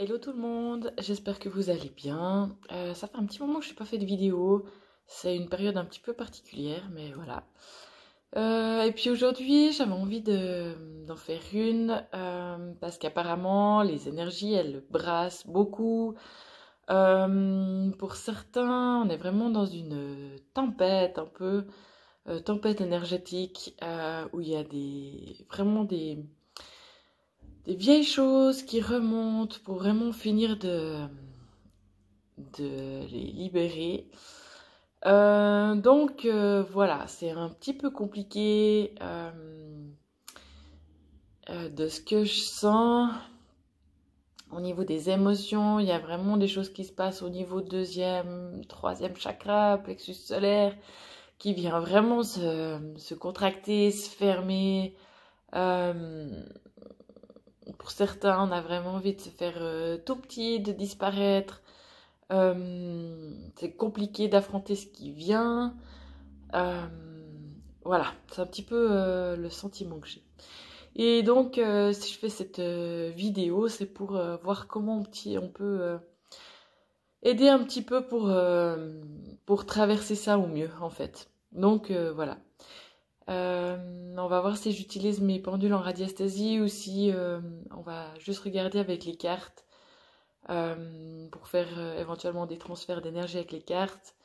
Hello tout le monde, j'espère que vous allez bien. Ça fait un petit moment que je n'ai pas fait de vidéo. C'est une période un petit peu particulière, mais voilà. Et puis aujourd'hui, j'avais envie d'en faire une parce qu'apparemment, les énergies, elles brassent beaucoup. Pour certains, on est vraiment dans une tempête, un peu tempête énergétique, où il y a vraiment des vieilles choses qui remontent pour vraiment finir de les libérer. Donc voilà, c'est un petit peu compliqué de ce que je sens au niveau des émotions. Il y a vraiment des choses qui se passent au niveau deuxième, troisième chakra, plexus solaire, qui vient vraiment se contracter, se fermer. Euh, pour certains, on a vraiment envie de se faire tout petit, de disparaître. C'est compliqué d'affronter ce qui vient. Euh, voilà, c'est un petit peu le sentiment que j'ai. Et donc, si je fais cette vidéo, c'est pour voir comment on peut aider un petit peu pour traverser ça au mieux, en fait. Donc, voilà. On va voir si j'utilise mes pendules en radiesthésie ou si on va juste regarder avec les cartes pour faire éventuellement des transferts d'énergie avec les cartes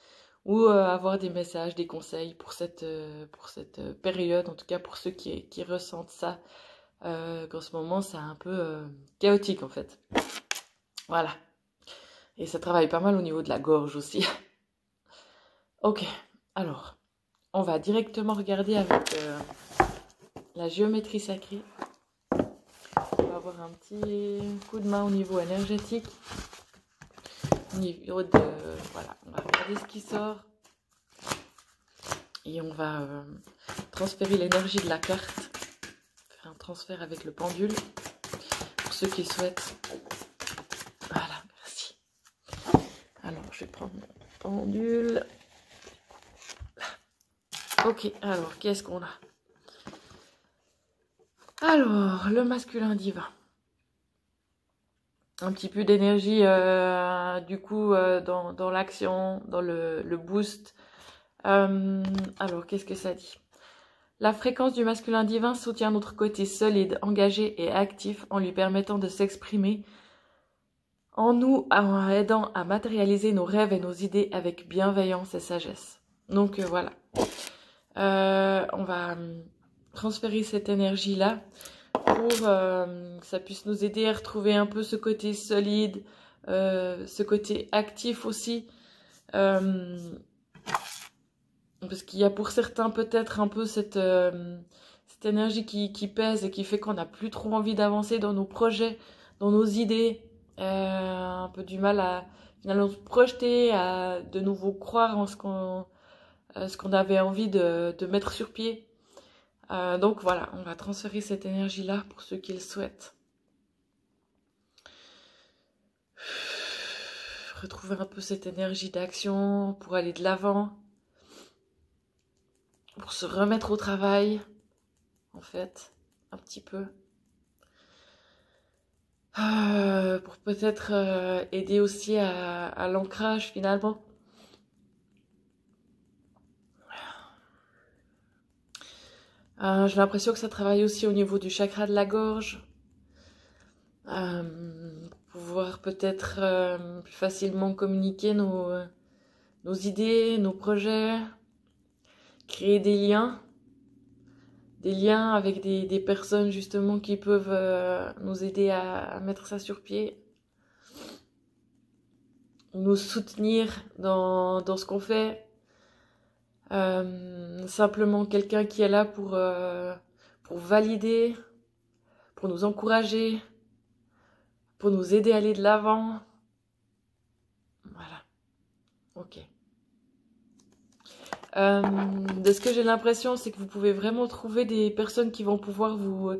ou avoir des messages, des conseils pour cette période, en tout cas pour ceux qui ressentent ça, qu'en ce moment c'est un peu chaotique en fait. Voilà. Et ça travaille pas mal au niveau de la gorge aussi. Ok, alors, on va directement regarder avec la géométrie sacrée. On va avoir un petit coup de main au niveau énergétique. Au niveau de... Voilà, on va regarder ce qui sort. Et on va transférer l'énergie de la carte. Faire un transfert avec le pendule. Pour ceux qui le souhaitent. Voilà, merci. Alors, je vais prendre mon pendule. Ok, alors, qu'est-ce qu'on a? Alors, le masculin divin. Un petit peu d'énergie, du coup, dans l'action, dans le boost. Alors, qu'est-ce que ça dit? La fréquence du masculin divin soutient notre côté solide, engagé et actif en lui permettant de s'exprimer, en nous en aidant à matérialiser nos rêves et nos idées avec bienveillance et sagesse. Donc voilà. On va transférer cette énergie-là pour que ça puisse nous aider à retrouver un peu ce côté solide, ce côté actif aussi. Parce qu'il y a pour certains peut-être un peu cette énergie qui pèse et qui fait qu'on n'a plus trop envie d'avancer dans nos projets, dans nos idées. Un peu du mal à finalement se projeter, à de nouveau croire en ce qu'on avait envie de mettre sur pied. Donc voilà, on va transférer cette énergie-là pour ceux qui le souhaitent. Retrouver un peu cette énergie d'action pour aller de l'avant, pour se remettre au travail, en fait, un petit peu. Pour peut-être aider aussi à l'ancrage finalement. J'ai l'impression que ça travaille aussi au niveau du chakra de la gorge. Pour pouvoir peut-être plus facilement communiquer nos idées, nos projets, créer des liens avec des personnes justement qui peuvent nous aider à mettre ça sur pied, nous soutenir dans ce qu'on fait. Simplement quelqu'un qui est là pour valider, pour nous encourager, pour nous aider à aller de l'avant. Voilà, ok. De ce que j'ai l'impression, c'est que vous pouvez vraiment trouver des personnes qui vont pouvoir vous...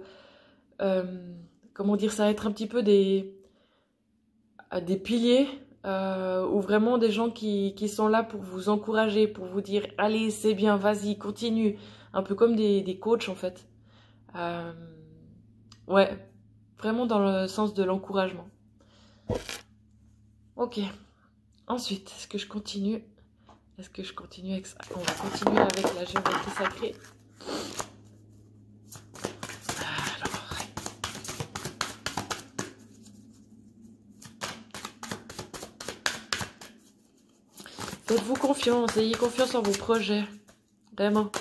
comment dire ça, être un petit peu des piliers, ou vraiment des gens qui sont là pour vous encourager, pour vous dire « Allez, c'est bien, vas-y, continue ». Un peu comme des coachs en fait. Ouais, vraiment dans le sens de l'encouragement. Ok. Ensuite, est-ce que je continue? Est-ce que je continue avec ça? On va continuer avec la géométrie sacrée. Alors, faites-vous confiance, ayez confiance en vos projets. Vraiment.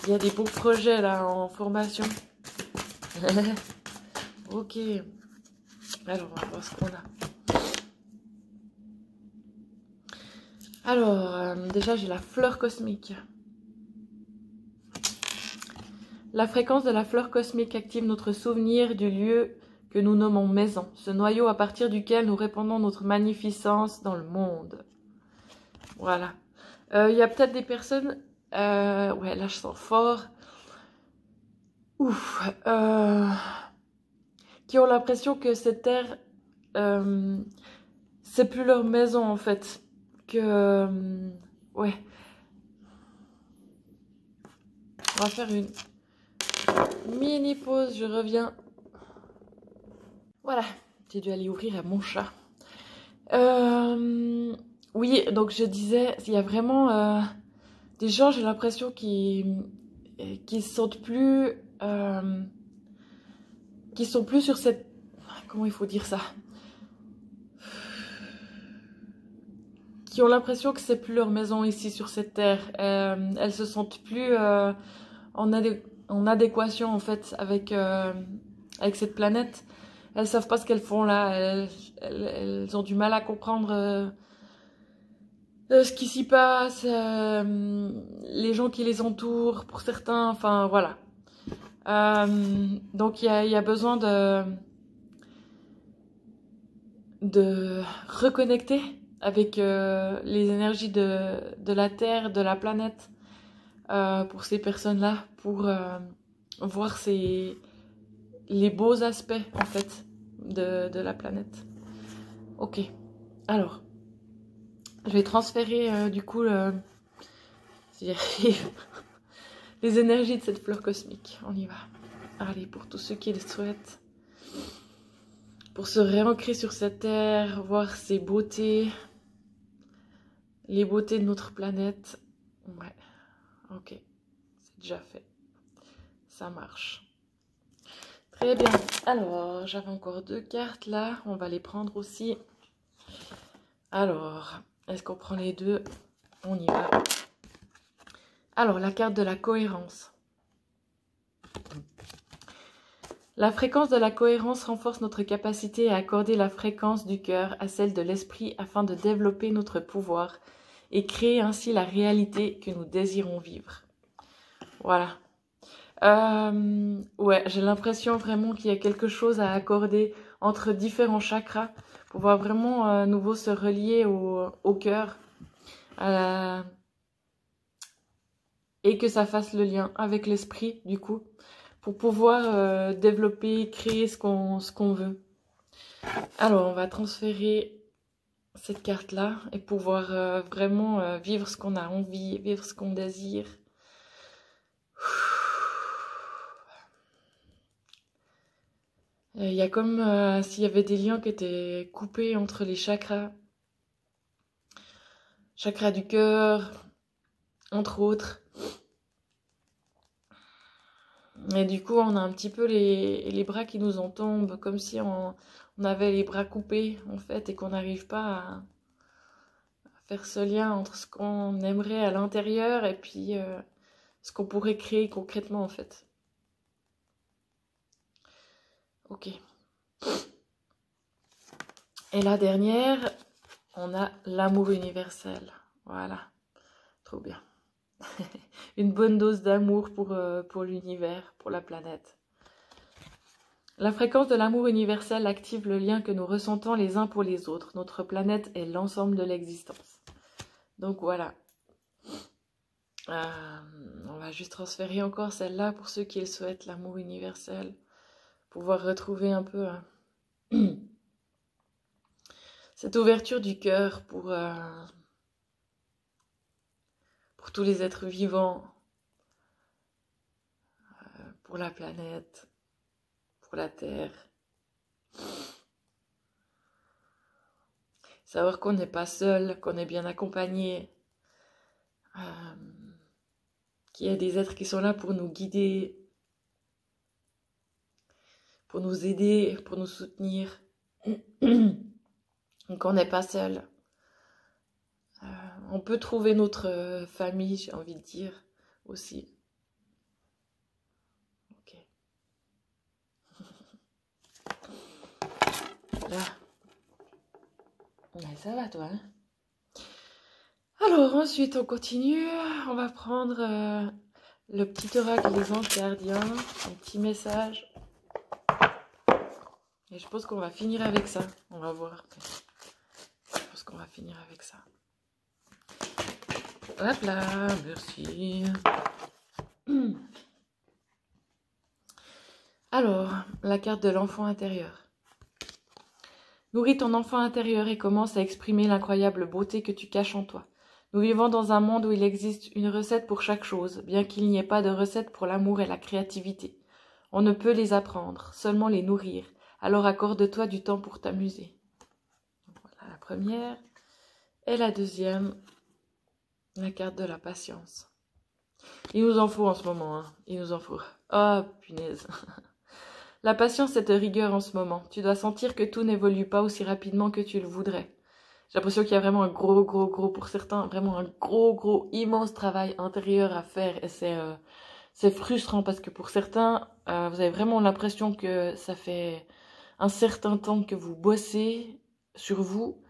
Il y a des beaux projets là en formation. Ok. Alors, on va voir ce qu'on a. Alors, déjà, j'ai la fleur cosmique. La fréquence de la fleur cosmique active notre souvenir du lieu que nous nommons maison, ce noyau à partir duquel nous répandons notre magnificence dans le monde. Voilà. Il y a peut-être des personnes... ouais, là, je sens fort. Ouf. Qui ont l'impression que cette terre... c'est plus leur maison, en fait. Que... ouais. On va faire une mini pause, je reviens. Voilà, j'ai dû aller ouvrir à mon chat. Oui, donc je disais, il y a vraiment des gens, j'ai l'impression, qui se sentent plus... qui sont plus sur cette... Comment il faut dire ça? Qui ont l'impression que c'est plus leur maison ici sur cette terre. Elles se sentent plus en adéquation en fait avec cette planète. Elles savent pas ce qu'elles font là. Elles ont du mal à comprendre ce qui s'y passe, les gens qui les entourent pour certains. Enfin voilà. Donc il y a besoin de reconnecter avec les énergies de la Terre, de la planète, pour ces personnes-là, pour voir les beaux aspects, en fait, de la planète. Ok, alors, je vais transférer, du coup, si j'arrive, les énergies de cette fleur cosmique. On y va. Allez, pour tous ceux qui le souhaitent. Pour se réancrer sur cette terre, voir ses beautés, les beautés de notre planète. Ouais, ok, c'est déjà fait. Ça marche. Très bien. Alors, j'avais encore 2 cartes là. On va les prendre aussi. Alors, est-ce qu'on prend les deux? On y va. Alors, la carte de la cohérence. La fréquence de la cohérence renforce notre capacité à accorder la fréquence du cœur à celle de l'esprit afin de développer notre pouvoir et créer ainsi la réalité que nous désirons vivre. Voilà. Ouais, j'ai l'impression vraiment qu'il y a quelque chose à accorder entre différents chakras pour pouvoir vraiment à nouveau se relier au cœur et que ça fasse le lien avec l'esprit du coup pour pouvoir développer, créer ce qu'on veut. Alors, on va transférer cette carte-là et pouvoir vraiment vivre ce qu'on a envie, vivre ce qu'on désire. Il y a comme s'il y avait des liens qui étaient coupés entre les chakras. Chakra du cœur, entre autres. Et du coup, on a un petit peu les bras qui nous en tombent, comme si on avait les bras coupés, en fait, et qu'on n'arrive pas à faire ce lien entre ce qu'on aimerait à l'intérieur et puis ce qu'on pourrait créer concrètement, en fait. Ok. Et la dernière, on a l'amour universel. Voilà. Trop bien. Une bonne dose d'amour pour l'univers, pour la planète. La fréquence de l'amour universel active le lien que nous ressentons les uns pour les autres. Notre planète est l'ensemble de l'existence. Donc voilà. On va juste transférer encore celle-là pour ceux qui le souhaitent, l'amour universel. Pouvoir retrouver un peu cette ouverture du cœur pour tous les êtres vivants, pour la planète, pour la Terre. savoir qu'on n'est pas seul, qu'on est bien accompagné, qu'il y a des êtres qui sont là pour nous guider, pour nous aider, pour nous soutenir. Donc on n'est pas seul. On peut trouver notre famille, j'ai envie de dire, aussi. Ok. Là. Ouais, ça va toi, hein? Alors ensuite on continue. On va prendre le petit oracle des anges gardiens. Un petit message. Et je pense qu'on va finir avec ça. On va voir. Je pense qu'on va finir avec ça. Hop là, merci. Alors, la carte de l'enfant intérieur. Nourris ton enfant intérieur et commence à exprimer l'incroyable beauté que tu caches en toi. Nous vivons dans un monde où il existe une recette pour chaque chose, bien qu'il n'y ait pas de recette pour l'amour et la créativité. On ne peut les apprendre, seulement les nourrir. Alors accorde-toi du temps pour t'amuser. Voilà la première. Et la deuxième, la carte de la patience. Il nous en faut en ce moment, hein. Il nous en faut. Oh, punaise. La patience est de rigueur en ce moment. Tu dois sentir que tout n'évolue pas aussi rapidement que tu le voudrais. J'ai l'impression qu'il y a vraiment un gros, pour certains, vraiment un gros, immense travail intérieur à faire. Et c'est frustrant parce que pour certains, vous avez vraiment l'impression que ça fait un certain temps que vous bossez sur vous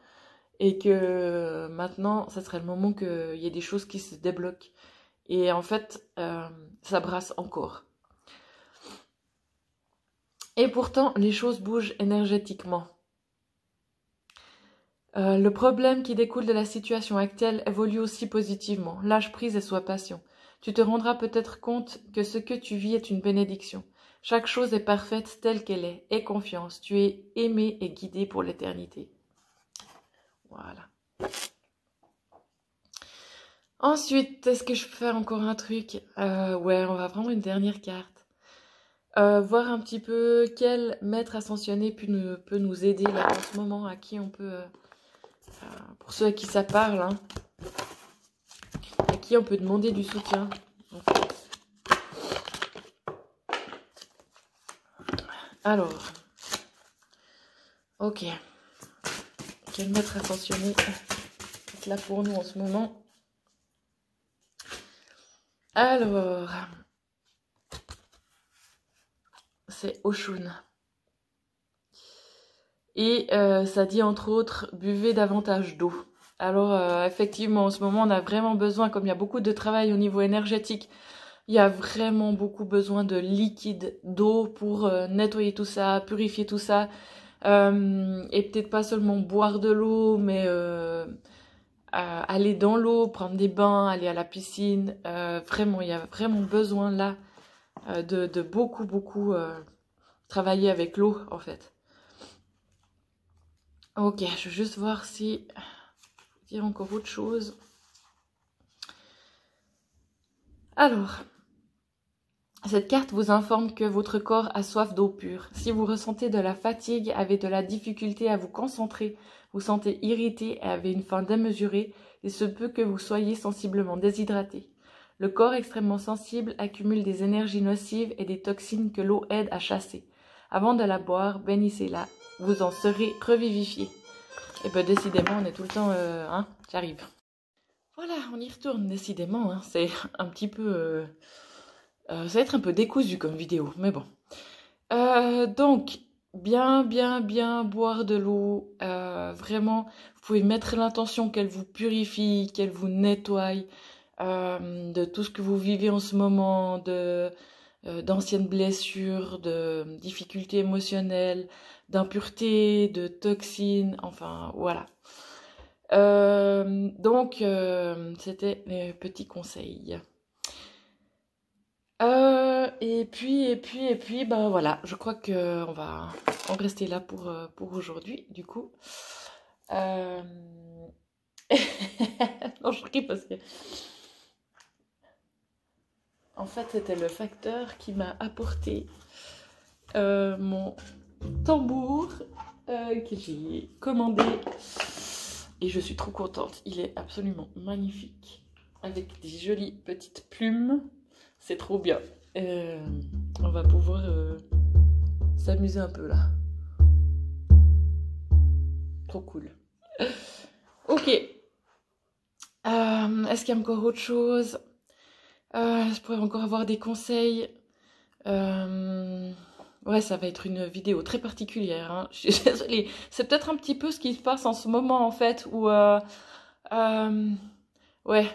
et que maintenant, ça serait le moment qu'il y ait des choses qui se débloquent. Et en fait, ça brasse encore. Et pourtant, les choses bougent énergétiquement. Le problème qui découle de la situation actuelle évolue aussi positivement. Lâche prise et sois patient. Tu te rendras peut-être compte que ce que tu vis est une bénédiction. Chaque chose est parfaite telle qu'elle est. Aie confiance. Tu es aimé et guidé pour l'éternité. Voilà. Ensuite, est-ce que je peux faire encore un truc? Ouais, on va prendre une dernière carte. Voir un petit peu quel maître ascensionné peut nous aider là en ce moment, à qui on peut... pour ceux à qui ça parle, hein, à qui on peut demander du soutien. En fait. Alors, ok. Quel maître ascensionné est là pour nous en ce moment? Alors, c'est Oshun. Et ça dit entre autres, buvez davantage d'eau. Alors effectivement, en ce moment, on a vraiment besoin, comme il y a beaucoup de travail au niveau énergétique, il y a vraiment beaucoup besoin de liquide, d'eau pour nettoyer tout ça, purifier tout ça. Et peut-être pas seulement boire de l'eau, mais aller dans l'eau, prendre des bains, aller à la piscine. Vraiment, il y a vraiment besoin là de beaucoup travailler avec l'eau en fait. Ok, je vais juste voir si... dire encore autre chose. Alors, cette carte vous informe que votre corps a soif d'eau pure. Si vous ressentez de la fatigue, avez de la difficulté à vous concentrer, vous sentez irrité et avez une faim démesurée, il se peut que vous soyez sensiblement déshydraté. Le corps extrêmement sensible accumule des énergies nocives et des toxines que l'eau aide à chasser. Avant de la boire, bénissez-la, vous en serez revivifié. Et ben décidément, on est tout le temps... hein, j'arrive. Voilà, on y retourne, décidément. Hein, c'est un petit peu... ça va être un peu décousu comme vidéo, mais bon. Donc, bien boire de l'eau. Vraiment, vous pouvez mettre l'intention qu'elle vous purifie, qu'elle vous nettoie de tout ce que vous vivez en ce moment, d'anciennes blessures, de difficultés émotionnelles, d'impuretés, de toxines, enfin voilà. Donc, c'était mes petits conseils. Et puis, ben voilà, je crois qu'on va en rester là pour aujourd'hui, du coup. Non, je ris parce que... En fait, c'était le facteur qui m'a apporté mon tambour que j'ai commandé Et je suis trop contente. Il est absolument magnifique. Avec des jolies petites plumes. C'est trop bien. On va pouvoir s'amuser un peu là. Trop cool. Ok. Est-ce qu'il y a encore autre chose? Je pourrais encore avoir des conseils. Ouais, ça va être une vidéo très particulière, hein. Je suis désolée. C'est peut-être un petit peu ce qui se passe en ce moment, en fait, où... ouais,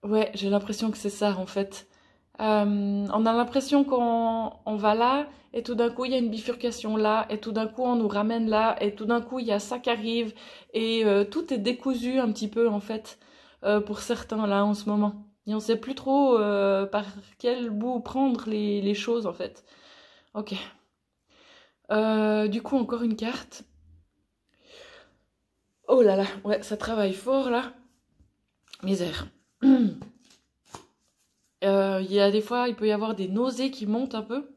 ouais, j'ai l'impression que c'est ça, en fait. On a l'impression qu'on va là, et tout d'un coup, il y a une bifurcation là, et tout d'un coup, on nous ramène là, et tout d'un coup, il y a ça qui arrive, et tout est décousu un petit peu, en fait, pour certains, là, en ce moment. Et on sait plus trop par quel bout prendre les choses, en fait. Ok. Du coup, encore une carte. Oh là là, ouais, ça travaille fort, là. Misère. Il y a des fois, il peut y avoir des nausées qui montent un peu.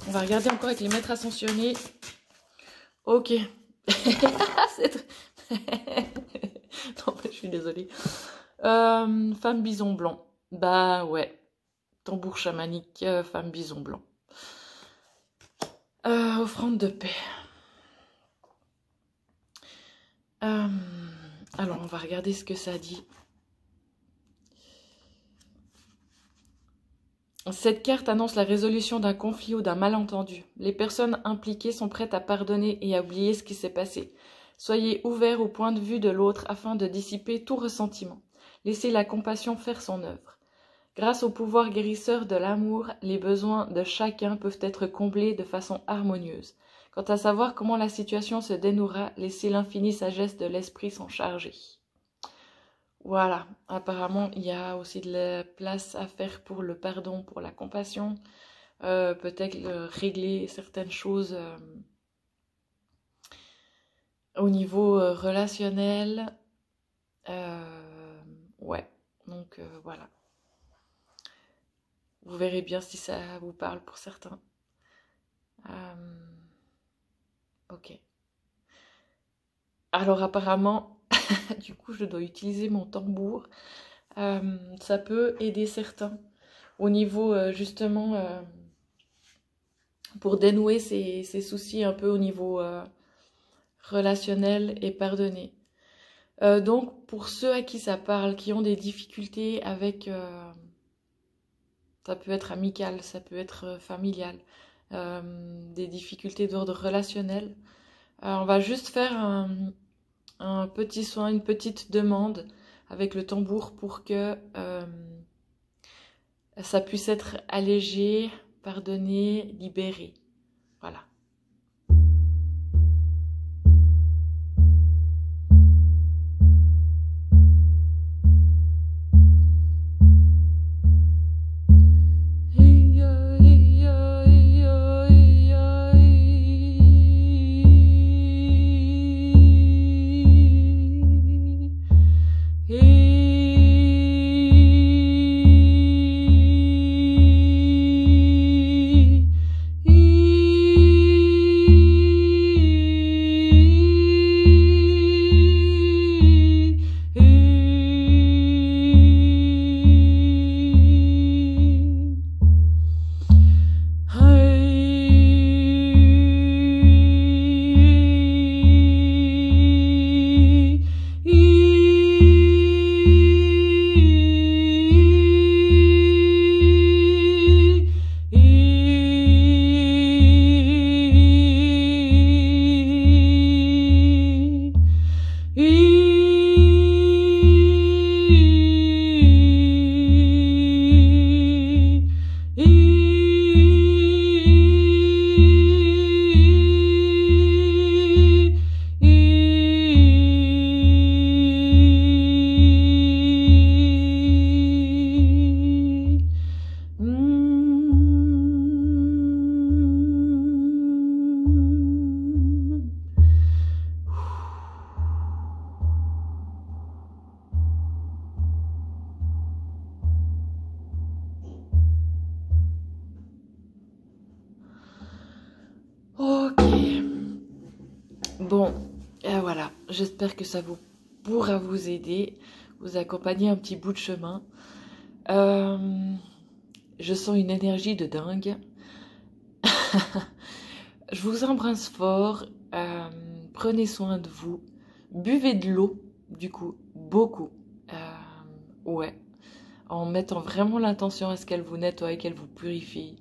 On va regarder encore avec les maîtres ascensionnés. Ok. Non, je suis désolée. Femme bison blanc. Bah ouais. Tambour chamanique, femme bison blanc. Offrande de paix. Alors, on va regarder ce que ça dit. Cette carte annonce la résolution d'un conflit ou d'un malentendu. Les personnes impliquées sont prêtes à pardonner et à oublier ce qui s'est passé. Soyez ouverts au point de vue de l'autre afin de dissiper tout ressentiment. Laissez la compassion faire son œuvre. Grâce au pouvoir guérisseur de l'amour, les besoins de chacun peuvent être comblés de façon harmonieuse. Quant à savoir comment la situation se dénouera, laissez l'infinie sagesse de l'esprit s'en charger. Voilà, apparemment il y a aussi de la place à faire pour le pardon, pour la compassion, peut-être régler certaines choses au niveau relationnel. Ouais, donc voilà. Vous verrez bien si ça vous parle pour certains. Ok. Alors apparemment, du coup je dois utiliser mon tambour. Ça peut aider certains au niveau justement pour dénouer ces soucis un peu au niveau relationnel et pardonner. Donc pour ceux à qui ça parle, qui ont des difficultés avec... ça peut être amical, ça peut être familial, des difficultés d'ordre relationnel. On va juste faire un petit soin, une petite demande avec le tambour pour que ça puisse être allégé, pardonné, libéré. Voilà. Ok. Bon, voilà. J'espère que ça pourra vous aider, vous accompagner un petit bout de chemin. Je sens une énergie de dingue. Je vous embrasse fort. Prenez soin de vous. Buvez de l'eau, du coup, beaucoup. Ouais. En mettant vraiment l'intention à ce qu'elle vous nettoie, qu'elle vous purifie.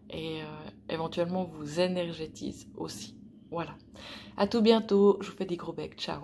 Et éventuellement vous énergétise aussi. Voilà. À tout bientôt. Je vous fais des gros becs. Ciao.